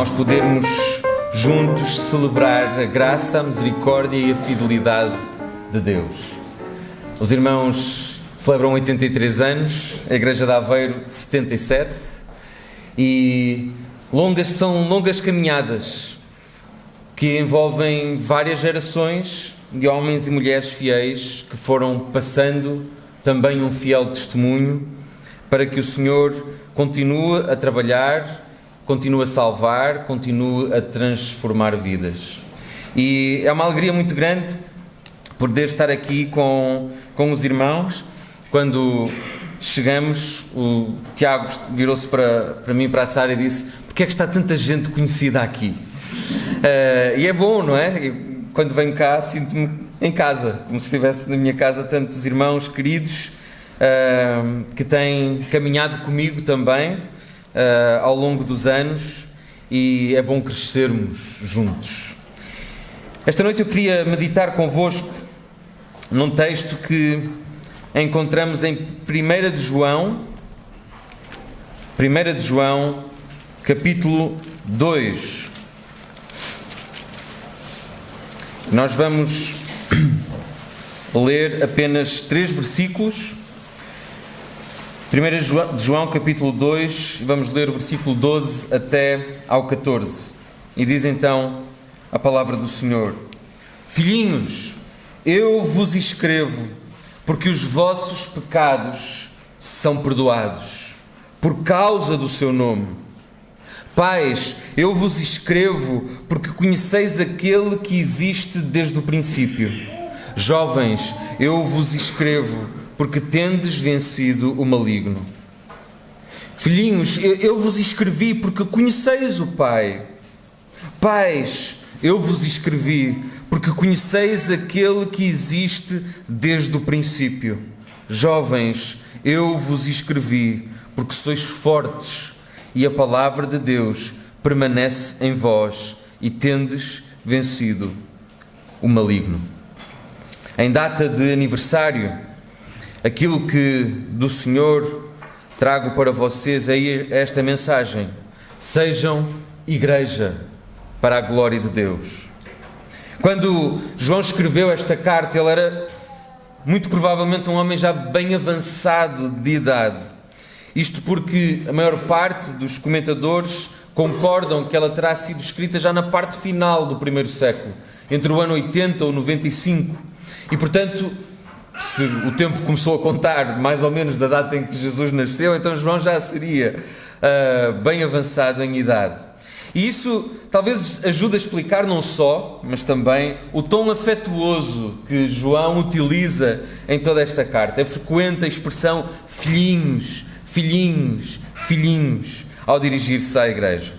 nós podermos juntos celebrar a graça, a misericórdia e a fidelidade de Deus. Os irmãos celebram 83 anos, a Igreja de Aveiro 77, e são longas caminhadas que envolvem várias gerações de homens e mulheres fiéis que foram passando também um fiel testemunho para que o Senhor continue a trabalhar, continue a salvar, continue a transformar vidas. E é uma alegria muito grande poder estar aqui com os irmãos. Quando chegamos, o Tiago virou-se para mim, para a Sara, e disse: porque é que está tanta gente conhecida aqui? E é bom, não é? Quando venho cá sinto-me em casa, como se estivesse na minha casa tantos irmãos queridos que têm caminhado comigo também ao longo dos anos, e é bom crescermos juntos. Esta noite eu queria meditar convosco num texto que encontramos em 1 de João, capítulo 2. Nós vamos ler apenas 3 versículos. 1 de João, capítulo 2, vamos ler o versículo 12 até ao 14. E diz então a palavra do Senhor: Filhinhos, eu vos escrevo porque os vossos pecados são perdoados, por causa do seu nome. Pais, eu vos escrevo porque conheceis aquele que existe desde o princípio. Jovens, eu vos escrevo porque tendes vencido o maligno. Filhinhos, eu vos escrevi porque conheceis o Pai. Pais, eu vos escrevi porque conheceis aquele que existe desde o princípio. Jovens, eu vos escrevi porque sois fortes e a palavra de Deus permanece em vós e tendes vencido o maligno. Em data de aniversário, aquilo que do Senhor trago para vocês é esta mensagem: sejam igreja para a glória de Deus. Quando João escreveu esta carta, ele era muito provavelmente um homem já bem avançado de idade. Isto porque a maior parte dos comentadores concordam que ela terá sido escrita já na parte final do primeiro século, entre o ano 80 ou 95. E portanto, se o tempo começou a contar mais ou menos da data em que Jesus nasceu, então João já seria bem avançado em idade. E isso talvez ajude a explicar não só, mas também o tom afetuoso que João utiliza em toda esta carta. É frequente a expressão filhinhos, filhinhos, filhinhos, ao dirigir-se à igreja.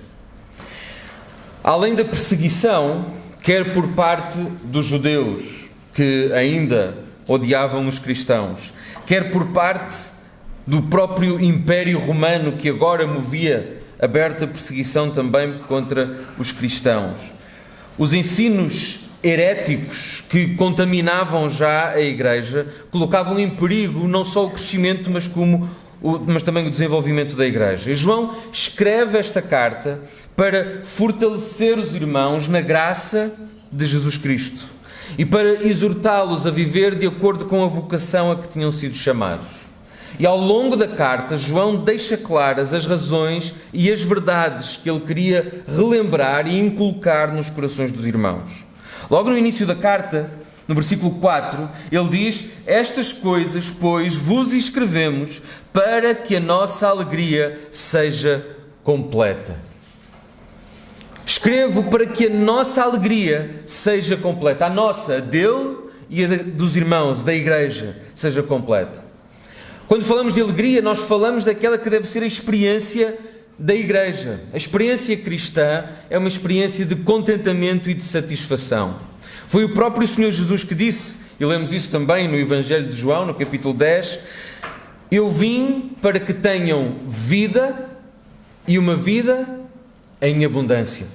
Além da perseguição, quer por parte dos judeus, que ainda odiavam os cristãos, quer por parte do próprio Império Romano, que agora movia aberta perseguição também contra os cristãos. Os ensinos heréticos que contaminavam já a igreja colocavam em perigo não só o crescimento, mas também o desenvolvimento da igreja. E João escreve esta carta para fortalecer os irmãos na graça de Jesus Cristo e para exortá-los a viver de acordo com a vocação a que tinham sido chamados. E ao longo da carta, João deixa claras as razões e as verdades que ele queria relembrar e inculcar nos corações dos irmãos. Logo no início da carta, no versículo 4, ele diz: estas coisas, pois, vos escrevemos para que a nossa alegria seja completa. Escrevo para que a nossa alegria seja completa. A nossa, a dele e a dos irmãos, da igreja, seja completa. Quando falamos de alegria, nós falamos daquela que deve ser a experiência da igreja. A experiência cristã é uma experiência de contentamento e de satisfação. Foi o próprio Senhor Jesus que disse, e lemos isso também no Evangelho de João, no capítulo 10, eu vim para que tenham vida e uma vida em abundância.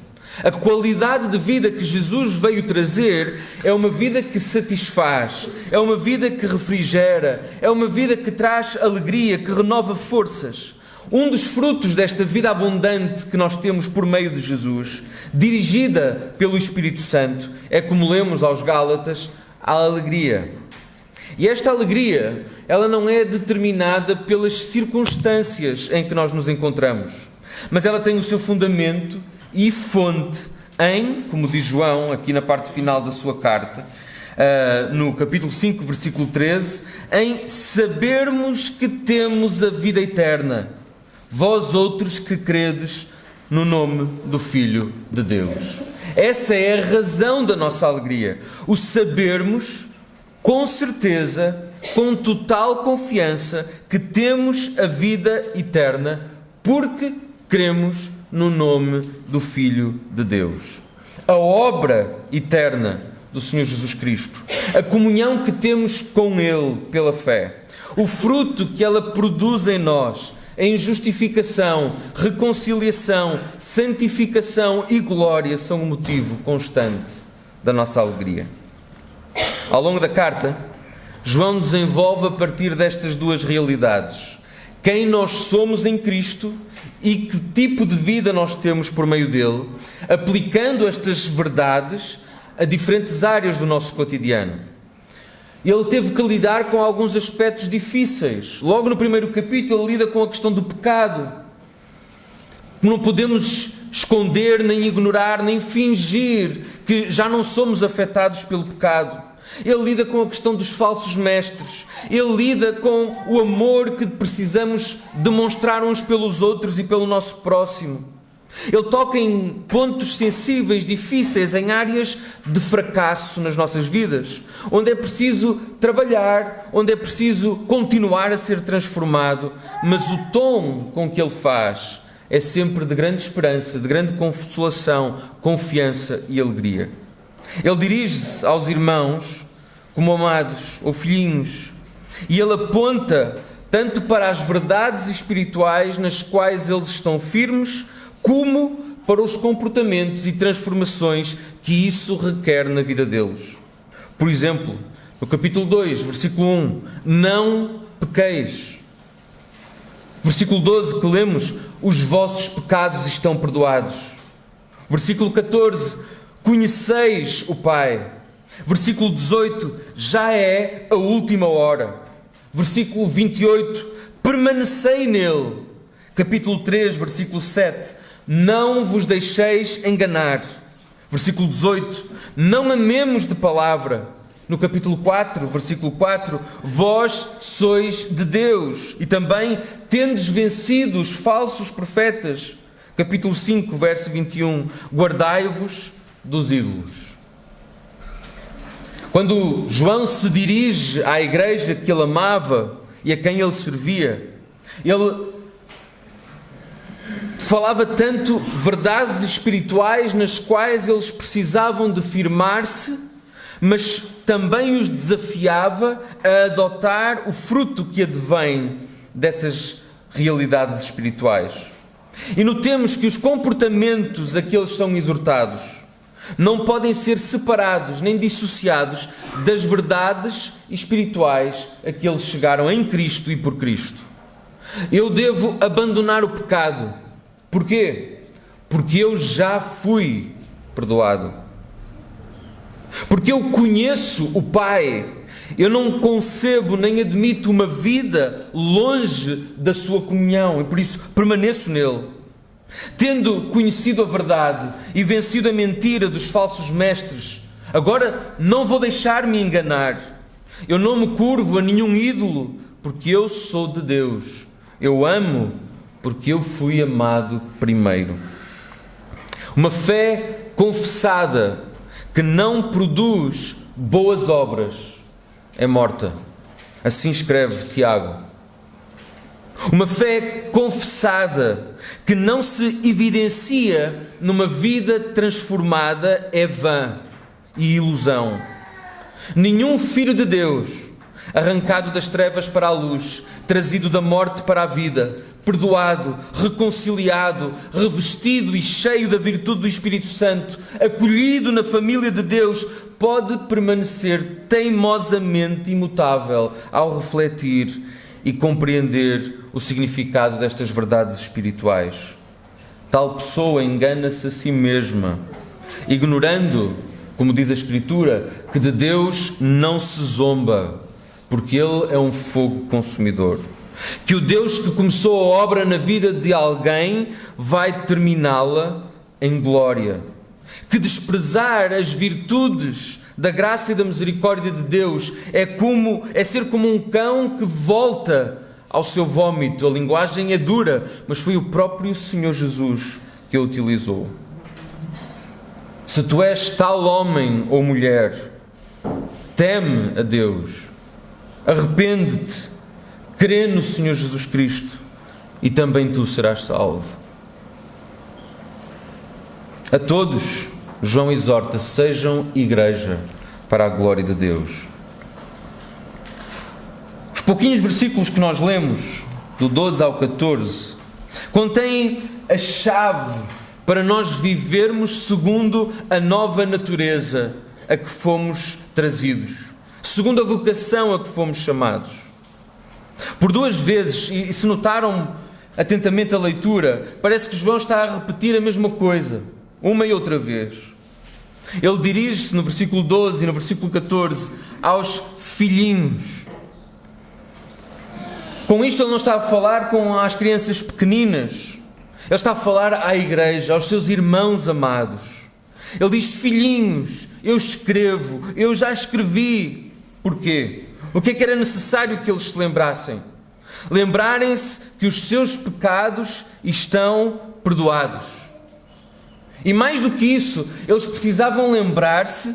A qualidade de vida que Jesus veio trazer é uma vida que satisfaz, é uma vida que refrigera, é uma vida que traz alegria, que renova forças. Um dos frutos desta vida abundante que nós temos por meio de Jesus, dirigida pelo Espírito Santo, é, como lemos aos Gálatas, a alegria. E esta alegria, ela não é determinada pelas circunstâncias em que nós nos encontramos, mas ela tem o seu fundamento e fonte em, como diz João, aqui na parte final da sua carta, no capítulo 5, versículo 13, em sabermos que temos a vida eterna, vós outros que credes no nome do Filho de Deus. Essa é a razão da nossa alegria, o sabermos com certeza, com total confiança, que temos a vida eterna porque cremos no nome do Filho de Deus. A obra eterna do Senhor Jesus Cristo, a comunhão que temos com Ele pela fé, o fruto que ela produz em nós, em justificação, reconciliação, santificação e glória, são o motivo constante da nossa alegria. Ao longo da carta, João desenvolve a partir destas duas realidades: quem nós somos em Cristo e que tipo de vida nós temos por meio dele, aplicando estas verdades a diferentes áreas do nosso cotidiano. Ele teve que lidar com alguns aspectos difíceis. Logo no primeiro capítulo, ele lida com a questão do pecado. Não podemos esconder, nem ignorar, nem fingir que já não somos afetados pelo pecado. Ele lida com a questão dos falsos mestres. Ele lida com o amor que precisamos demonstrar uns pelos outros e pelo nosso próximo. Ele toca em pontos sensíveis, difíceis, em áreas de fracasso nas nossas vidas, onde é preciso trabalhar, onde é preciso continuar a ser transformado, mas o tom com que ele faz é sempre de grande esperança, de grande consolação, confiança e alegria. Ele dirige-se aos irmãos como amados ou filhinhos, e ele aponta tanto para as verdades espirituais nas quais eles estão firmes, como para os comportamentos e transformações que isso requer na vida deles. Por exemplo, no capítulo 2, versículo 1, não pequeis. Versículo 12 que lemos, os vossos pecados estão perdoados. Versículo 14, conheceis o Pai. Versículo 18, já é a última hora. Versículo 28, permanecei nele. Capítulo 3, versículo 7, não vos deixeis enganar. Versículo 18, não amemos de palavra. No capítulo 4, versículo 4, vós sois de Deus. E também tendes vencido os falsos profetas. Capítulo 5, verso 21, guardai-vos dos ídolos. Quando João se dirige à igreja que ele amava e a quem ele servia, ele falava tanto verdades espirituais nas quais eles precisavam de firmar-se, mas também os desafiava a adotar o fruto que advém dessas realidades espirituais. E notemos que os comportamentos a que eles são exortados não podem ser separados nem dissociados das verdades espirituais a que eles chegaram em Cristo e por Cristo. Eu devo abandonar o pecado. Porquê? Porque eu já fui perdoado. Porque eu conheço o Pai. Eu não concebo nem admito uma vida longe da sua comunhão e por isso permaneço nele. Tendo conhecido a verdade e vencido a mentira dos falsos mestres, agora não vou deixar-me enganar. Eu não me curvo a nenhum ídolo, porque eu sou de Deus. Eu amo porque eu fui amado primeiro. Uma fé confessada que não produz boas obras é morta. Assim escreve Tiago. Uma fé confessada que não se evidencia numa vida transformada é vã e ilusão. Nenhum filho de Deus, arrancado das trevas para a luz, trazido da morte para a vida, perdoado, reconciliado, revestido e cheio da virtude do Espírito Santo, acolhido na família de Deus, pode permanecer teimosamente imutável ao refletir e compreender o significado destas verdades espirituais. Tal pessoa engana-se a si mesma, ignorando, como diz a Escritura, que de Deus não se zomba, porque Ele é um fogo consumidor. Que o Deus que começou a obra na vida de alguém vai terminá-la em glória. Que desprezar as virtudes da graça e da misericórdia de Deus é ser como um cão que volta ao seu vómito. A linguagem é dura, mas foi o próprio Senhor Jesus que a utilizou. Se tu és tal homem ou mulher, teme a Deus, arrepende-te, crê no Senhor Jesus Cristo e também tu serás salvo. A todos, João exorta: sejam igreja para a glória de Deus. Os pouquinhos versículos que nós lemos, do 12 ao 14, contêm a chave para nós vivermos segundo a nova natureza a que fomos trazidos, segundo a vocação a que fomos chamados. Por duas vezes, e se notaram atentamente a leitura, parece que João está a repetir a mesma coisa, uma e outra vez. Ele dirige-se no versículo 12 e no versículo 14 aos filhinhos. Com isto ele não está a falar com as crianças pequeninas, ele está a falar à igreja, aos seus irmãos amados. Ele diz: filhinhos, eu escrevo, eu já escrevi. Porquê? O que é que era necessário que eles se lembrassem? Lembrarem-se que os seus pecados estão perdoados. E mais do que isso, eles precisavam lembrar-se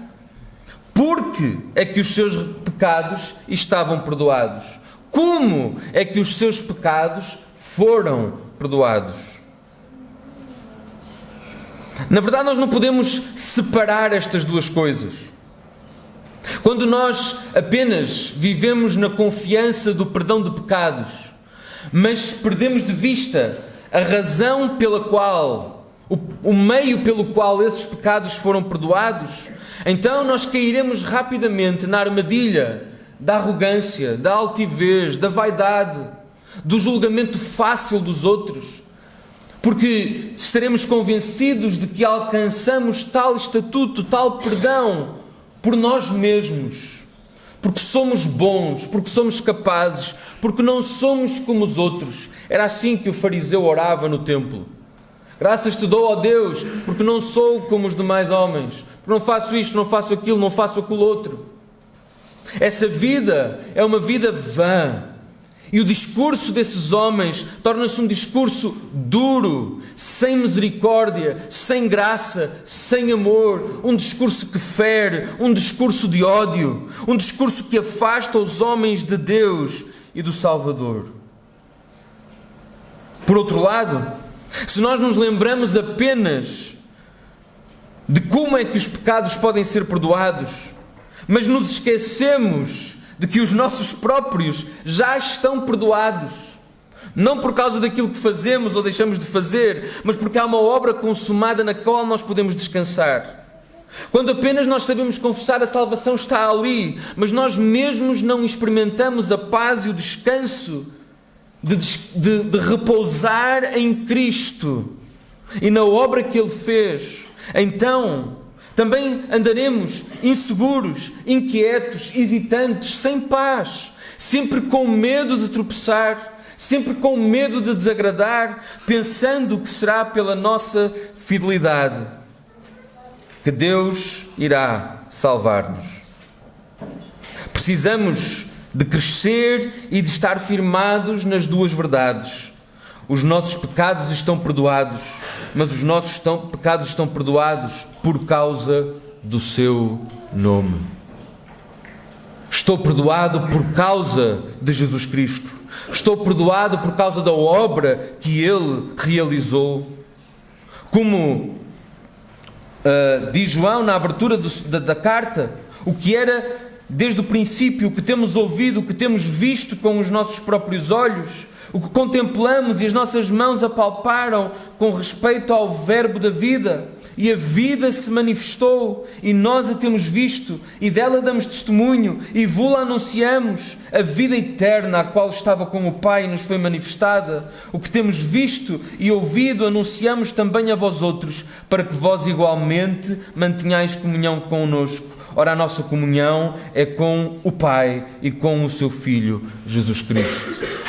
porque é que os seus pecados estavam perdoados. Como é que os seus pecados foram perdoados? Na verdade, nós não podemos separar estas duas coisas. Quando nós apenas vivemos na confiança do perdão de pecados, mas perdemos de vista a razão pela qual, o meio pelo qual esses pecados foram perdoados, então nós cairemos rapidamente na armadilha da arrogância, da altivez, da vaidade, do julgamento fácil dos outros, porque estaremos convencidos de que alcançamos tal estatuto, tal perdão por nós mesmos, porque somos bons, porque somos capazes, porque não somos como os outros. Era assim que o fariseu orava no templo. Graças te dou, ó Deus, porque não sou como os demais homens, porque não faço isto, não faço aquilo, não faço aquilo outro. Essa vida é uma vida vã. E o discurso desses homens torna-se um discurso duro, sem misericórdia, sem graça, sem amor, um discurso que fere, um discurso de ódio, um discurso que afasta os homens de Deus e do Salvador. Por outro lado, se nós nos lembramos apenas de como é que os pecados podem ser perdoados, mas nos esquecemos de que os nossos próprios já estão perdoados, não por causa daquilo que fazemos ou deixamos de fazer, mas porque há uma obra consumada na qual nós podemos descansar. Quando apenas nós sabemos confessar, a salvação está ali, mas nós mesmos não experimentamos a paz e o descanso de repousar em Cristo e na obra que Ele fez, então também andaremos inseguros, inquietos, hesitantes, sem paz, sempre com medo de tropeçar, sempre com medo de desagradar, pensando que será pela nossa fidelidade que Deus irá salvar-nos. Precisamos de crescer e de estar firmados nas duas verdades. Os nossos pecados estão perdoados, mas os nossos pecados estão perdoados por causa do seu nome. Estou perdoado por causa de Jesus Cristo. Estou perdoado por causa da obra que Ele realizou. Como diz João na abertura da carta, o que era desde o princípio, o que temos ouvido, o que temos visto com os nossos próprios olhos, o que contemplamos e as nossas mãos apalparam com respeito ao Verbo da vida, e a vida se manifestou, e nós a temos visto, e dela damos testemunho, e vô-la anunciamos, a vida eterna, a qual estava com o Pai e nos foi manifestada. O que temos visto e ouvido anunciamos também a vós outros, para que vós igualmente mantenhais comunhão connosco. Ora, a nossa comunhão é com o Pai e com o seu Filho, Jesus Cristo.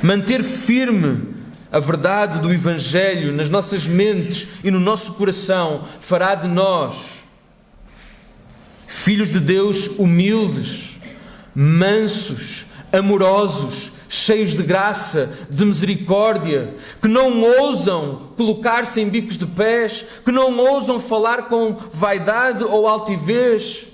Manter firme a verdade do Evangelho nas nossas mentes e no nosso coração fará de nós filhos de Deus humildes, mansos, amorosos, cheios de graça, de misericórdia, que não ousam colocar-se em bicos de pés, que não ousam falar com vaidade ou altivez,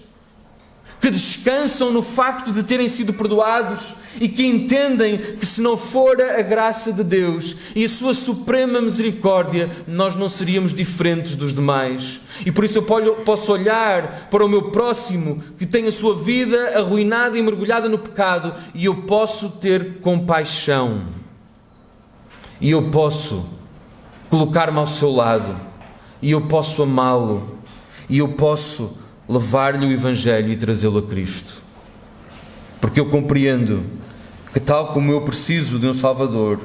que descansam no facto de terem sido perdoados e que entendem que se não fora a graça de Deus e a sua suprema misericórdia, nós não seríamos diferentes dos demais. E por isso eu posso olhar para o meu próximo que tem a sua vida arruinada e mergulhada no pecado, e eu posso ter compaixão. E eu posso colocar-me ao seu lado, e eu posso amá-lo, e eu posso levar-lhe o Evangelho e trazê-lo a Cristo. Porque eu compreendo que, tal como eu preciso de um Salvador,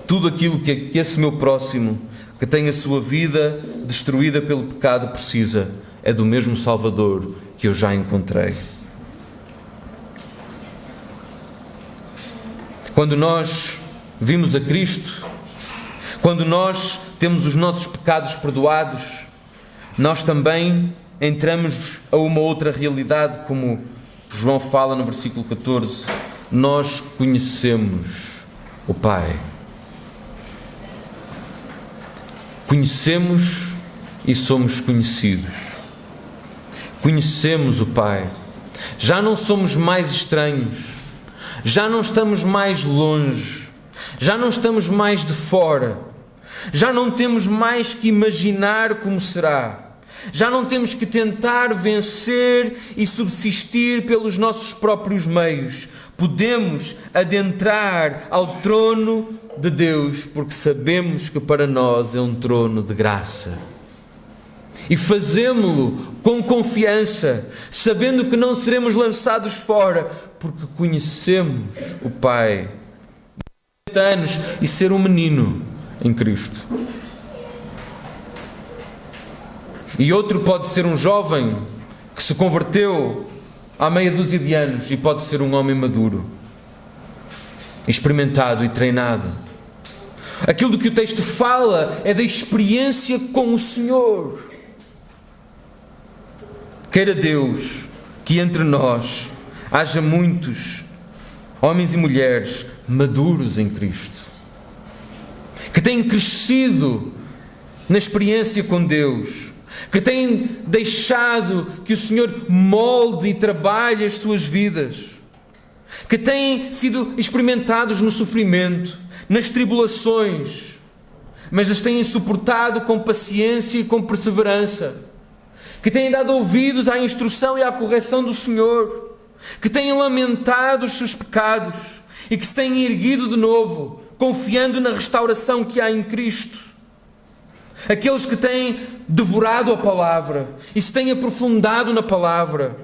tudo aquilo que esse meu próximo, que tem a sua vida destruída pelo pecado, precisa, é do mesmo Salvador que eu já encontrei. Quando nós vimos a Cristo, quando nós temos os nossos pecados perdoados, nós também entramos a uma outra realidade, como João fala no versículo 14. Nós conhecemos o Pai. Conhecemos e somos conhecidos. Conhecemos o Pai. Já não somos mais estranhos. Já não estamos mais longe. Já não estamos mais de fora. Já não temos mais que imaginar como será. Já não temos que tentar vencer e subsistir pelos nossos próprios meios. Podemos adentrar ao trono de Deus, porque sabemos que para nós é um trono de graça. E fazemo-lo com confiança, sabendo que não seremos lançados fora, porque conhecemos o Pai. 30 anos e ser um menino em Cristo. E outro pode ser um jovem que se converteu há meia dúzia de anos, e pode ser um homem maduro, experimentado e treinado. Aquilo do que o texto fala é da experiência com o Senhor. Queira Deus que entre nós haja muitos homens e mulheres maduros em Cristo, que têm crescido na experiência com Deus, que têm deixado que o Senhor molde e trabalhe as suas vidas, que têm sido experimentados no sofrimento, nas tribulações, mas as têm suportado com paciência e com perseverança, que têm dado ouvidos à instrução e à correção do Senhor, que têm lamentado os seus pecados e que se têm erguido de novo, confiando na restauração que há em Cristo. Aqueles que têm devorado a palavra e se têm aprofundado na palavra,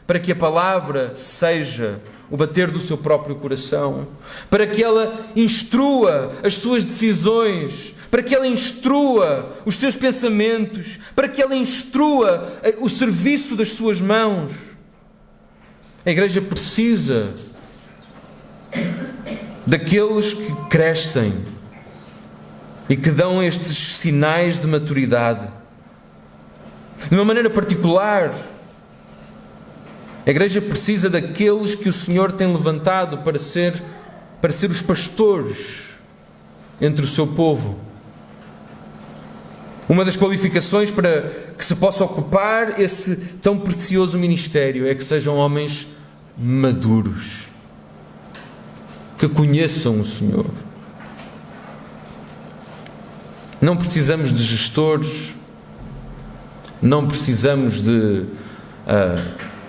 para que a palavra seja o bater do seu próprio coração, para que ela instrua as suas decisões, para que ela instrua os seus pensamentos, para que ela instrua o serviço das suas mãos. A igreja precisa daqueles que crescem e que dão estes sinais de maturidade. De uma maneira particular, a igreja precisa daqueles que o Senhor tem levantado para ser os pastores entre o seu povo. Uma das qualificações para que se possa ocupar esse tão precioso ministério é que sejam homens maduros, que conheçam o Senhor. Não precisamos de gestores, não precisamos de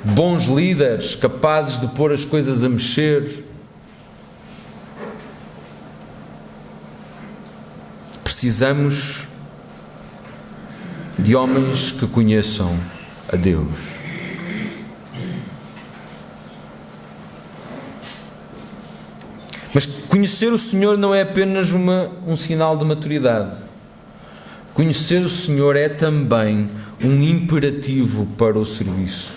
bons líderes capazes de pôr as coisas a mexer. precisamos de homens que conheçam a Deus. Mas conhecer o Senhor não é apenas um sinal de maturidade. Conhecer o Senhor é também um imperativo para o serviço.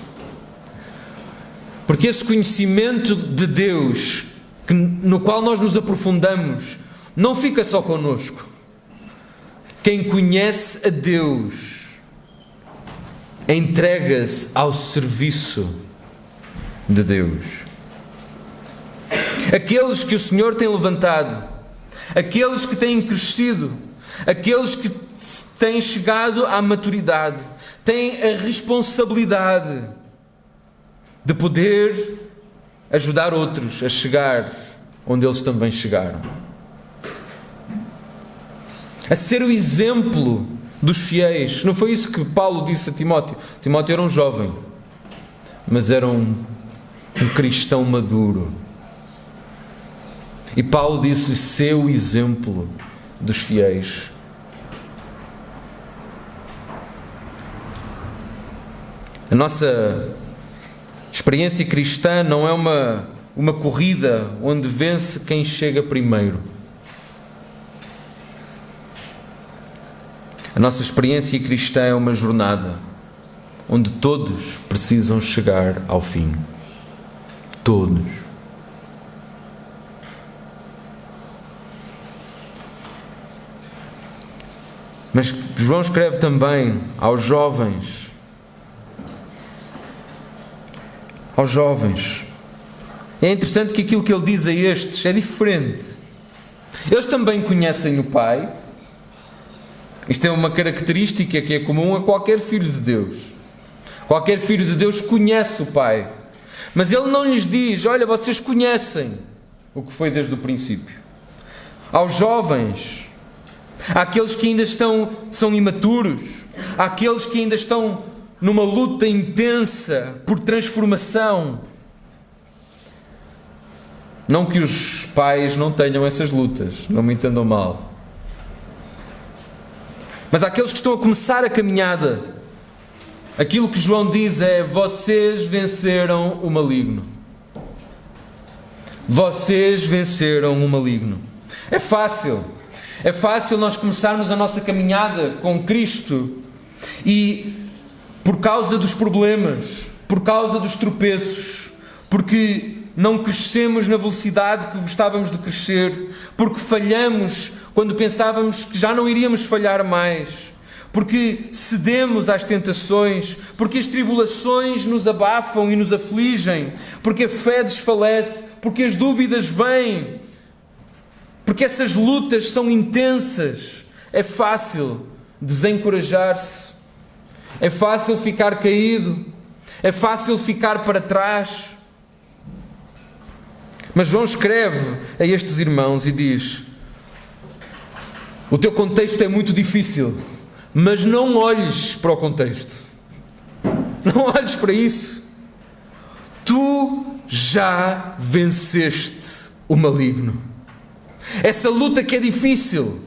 Porque esse conhecimento de Deus, no qual nós nos aprofundamos, não fica só connosco. Quem conhece a Deus entrega-se ao serviço de Deus. Aqueles que o Senhor tem levantado, aqueles que têm crescido, aqueles que têm chegado à maturidade, têm a responsabilidade de poder ajudar outros a chegar onde eles também chegaram. A ser o exemplo dos fiéis. Não foi isso que Paulo disse a Timóteo? Timóteo era um jovem, mas era um cristão maduro. E Paulo disse-lhe: ser o exemplo dos fiéis. A nossa experiência cristã não é uma corrida onde vence quem chega primeiro. A nossa experiência cristã é uma jornada onde todos precisam chegar ao fim. Todos. Mas João escreve também aos jovens. Aos jovens. É interessante que aquilo que ele diz a estes é diferente. Eles também conhecem o Pai. Isto é uma característica que é comum a qualquer filho de Deus. Qualquer filho de Deus conhece o Pai. Mas ele não lhes diz: olha, vocês conhecem o que foi desde o princípio. Aos jovens, àqueles que ainda são imaturos, àqueles que ainda estão numa luta intensa por transformação. Não que os pais não tenham essas lutas, não me entendam mal. Mas àqueles que estão a começar a caminhada, aquilo que João diz é: vocês venceram o maligno. Vocês venceram o maligno. É fácil nós começarmos a nossa caminhada com Cristo e, por causa dos problemas, por causa dos tropeços, porque não crescemos na velocidade que gostávamos de crescer, porque falhamos quando pensávamos que já não iríamos falhar mais, porque cedemos às tentações, porque as tribulações nos abafam e nos afligem, porque a fé desfalece, porque as dúvidas vêm, porque essas lutas são intensas. É fácil desencorajar-se, é fácil ficar caído, é fácil ficar para trás. Mas João escreve a estes irmãos e diz: o teu contexto é muito difícil, mas não olhes para o contexto. Não olhes para isso. Tu já venceste o maligno. Essa luta que é difícil,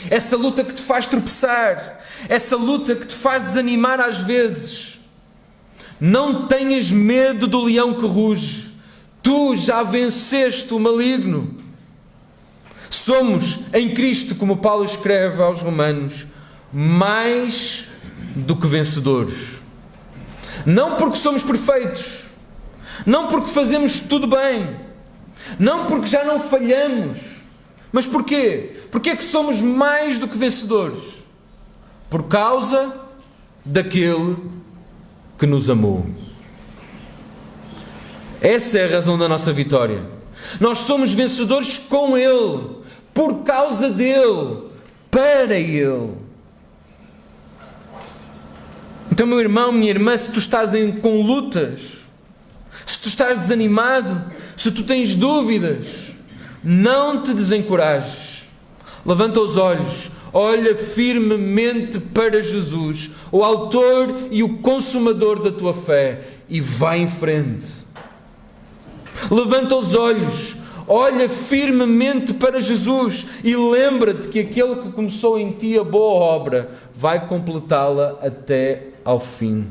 essa luta que te faz tropeçar, essa luta que te faz desanimar às vezes, não tenhas medo do leão que ruge. Tu já venceste o maligno. Somos em Cristo, como Paulo escreve aos Romanos, mais do que vencedores. Não porque somos perfeitos, não porque fazemos tudo bem, não porque já não falhamos, mas porquê? Porque é que somos mais do que vencedores? Por causa daquele que nos amou. Essa é a razão da nossa vitória. Nós somos vencedores com Ele, por causa dEle, para Ele. Então, meu irmão, minha irmã, se tu estás com lutas, se tu estás desanimado, se tu tens dúvidas, não te desencorajes. Levanta os olhos, olha firmemente para Jesus, o autor e o consumador da tua fé, e vai em frente. Levanta os olhos, olha firmemente para Jesus e lembra-te que aquele que começou em ti a boa obra vai completá-la até ao fim.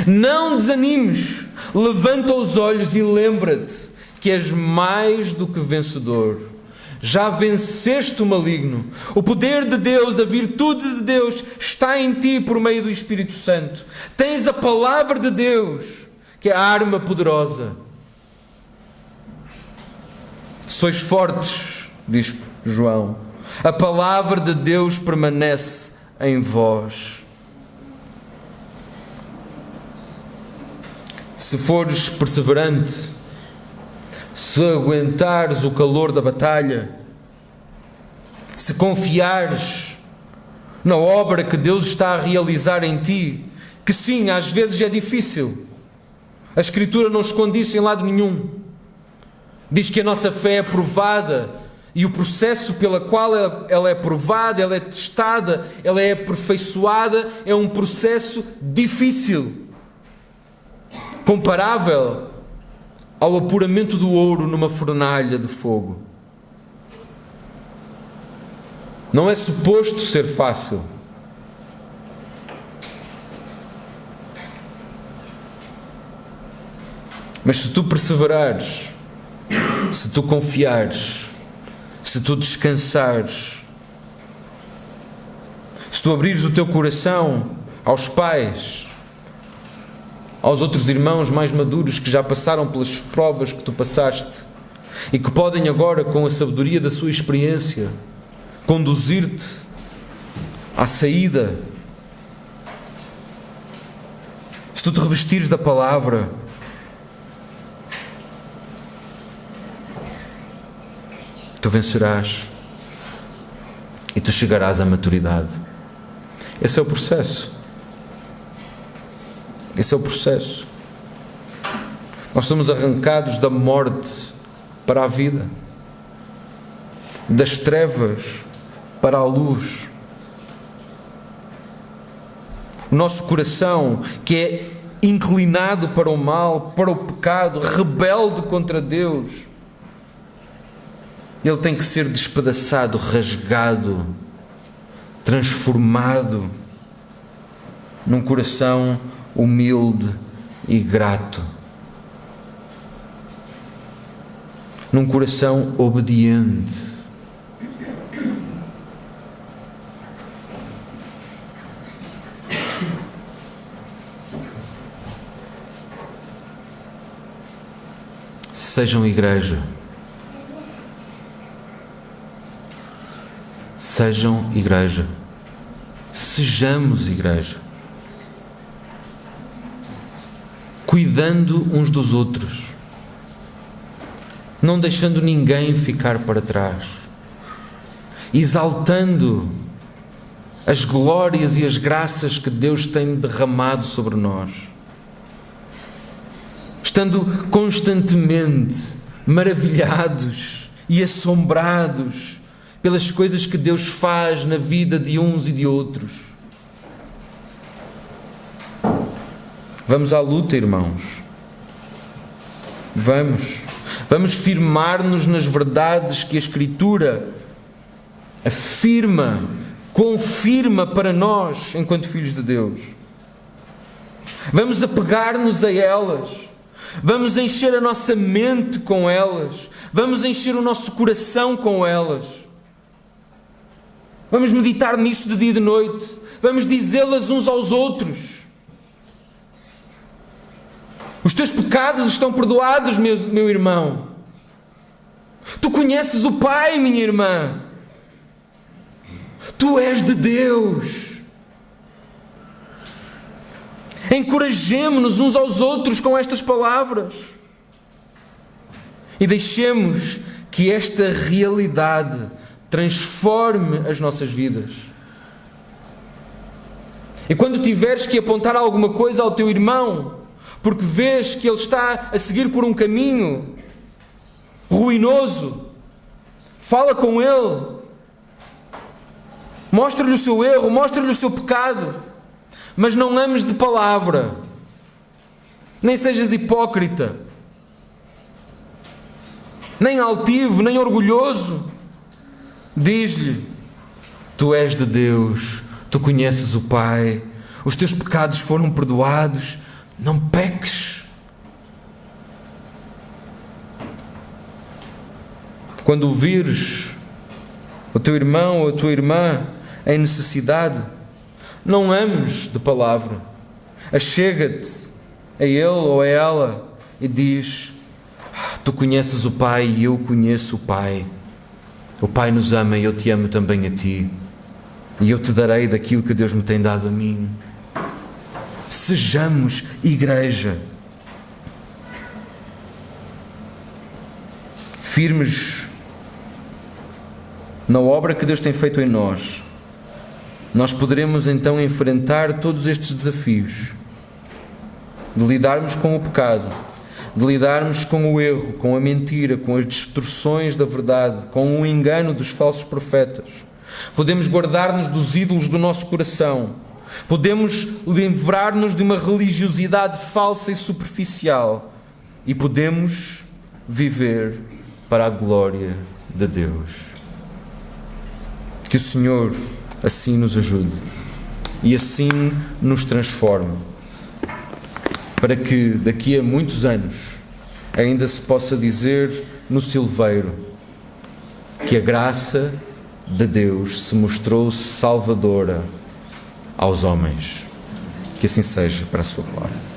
Não desanimes, levanta os olhos e lembra-te que és mais do que vencedor. Já venceste o maligno. O poder de Deus, a virtude de Deus está em ti por meio do Espírito Santo. Tens a palavra de Deus, que é a arma poderosa. Sois fortes, diz João. A palavra de Deus permanece em vós. Se fores perseverante, se aguentares o calor da batalha, se confiares na obra que Deus está a realizar em ti, que sim, às vezes é difícil. A Escritura não esconde isso em lado nenhum. Diz que a nossa fé é provada e o processo pela qual ela é provada, ela é testada, ela é aperfeiçoada, é um processo difícil, comparável ao apuramento do ouro numa fornalha de fogo. Não é suposto ser fácil. Mas se tu perseverares, se tu confiares, se tu descansares, se tu abrires o teu coração aos pais, aos outros irmãos mais maduros que já passaram pelas provas que tu passaste e que podem agora, com a sabedoria da sua experiência, conduzir-te à saída. Se tu te revestires da palavra, tu vencerás e tu chegarás à maturidade. Esse é o processo. Esse é o processo. Nós somos arrancados da morte para a vida, das trevas para a luz. O nosso coração, que é inclinado para o mal, para o pecado, rebelde contra Deus, ele tem que ser despedaçado, rasgado, transformado num coração humilde e grato, num coração obediente. Sejam igreja. Sejam igreja. Sejamos igreja. Cuidando uns dos outros, não deixando ninguém ficar para trás, exaltando as glórias e as graças que Deus tem derramado sobre nós, estando constantemente maravilhados e assombrados pelas coisas que Deus faz na vida de uns e de outros. Vamos à luta, irmãos. Vamos firmar-nos nas verdades que a Escritura afirma, confirma para nós enquanto filhos de Deus. Vamos apegar-nos a elas. Vamos encher a nossa mente com elas. Vamos encher o nosso coração com elas. Vamos meditar nisso de dia e de noite. Vamos dizê-las uns aos outros. Os teus pecados estão perdoados, meu irmão. Tu conheces o Pai, minha irmã. Tu és de Deus. Encorajemo-nos uns aos outros com estas palavras. E deixemos que esta realidade transforme as nossas vidas. E quando tiveres que apontar alguma coisa ao teu irmão, porque vês que ele está a seguir por um caminho ruinoso, fala com ele, mostra-lhe o seu erro, mostra-lhe o seu pecado, mas não ames de palavra, nem sejas hipócrita. nem altivo, nem orgulhoso. Diz-lhe: tu és de Deus, tu conheces o Pai, os teus pecados foram perdoados, não peques. Quando ouvires o teu irmão ou a tua irmã em necessidade, não ames de palavra. Achega-te a ele ou a ela e diz: tu conheces o Pai e eu conheço o Pai. O Pai nos ama e eu te amo também a ti. E eu te darei daquilo que Deus me tem dado a mim. Sejamos igreja. Firmes na obra que Deus tem feito em nós, nós poderemos então enfrentar todos estes desafios de lidarmos com o pecado, de lidarmos com o erro, com a mentira, com as distorções da verdade, com o engano dos falsos profetas. Podemos guardar-nos dos ídolos do nosso coração. Podemos livrar-nos de uma religiosidade falsa e superficial. E podemos viver para a glória de Deus. Que o Senhor assim nos ajude e assim nos transforme, para que daqui a muitos anos ainda se possa dizer no Silveiro que a graça de Deus se mostrou salvadora aos homens. Que assim seja, para a sua glória.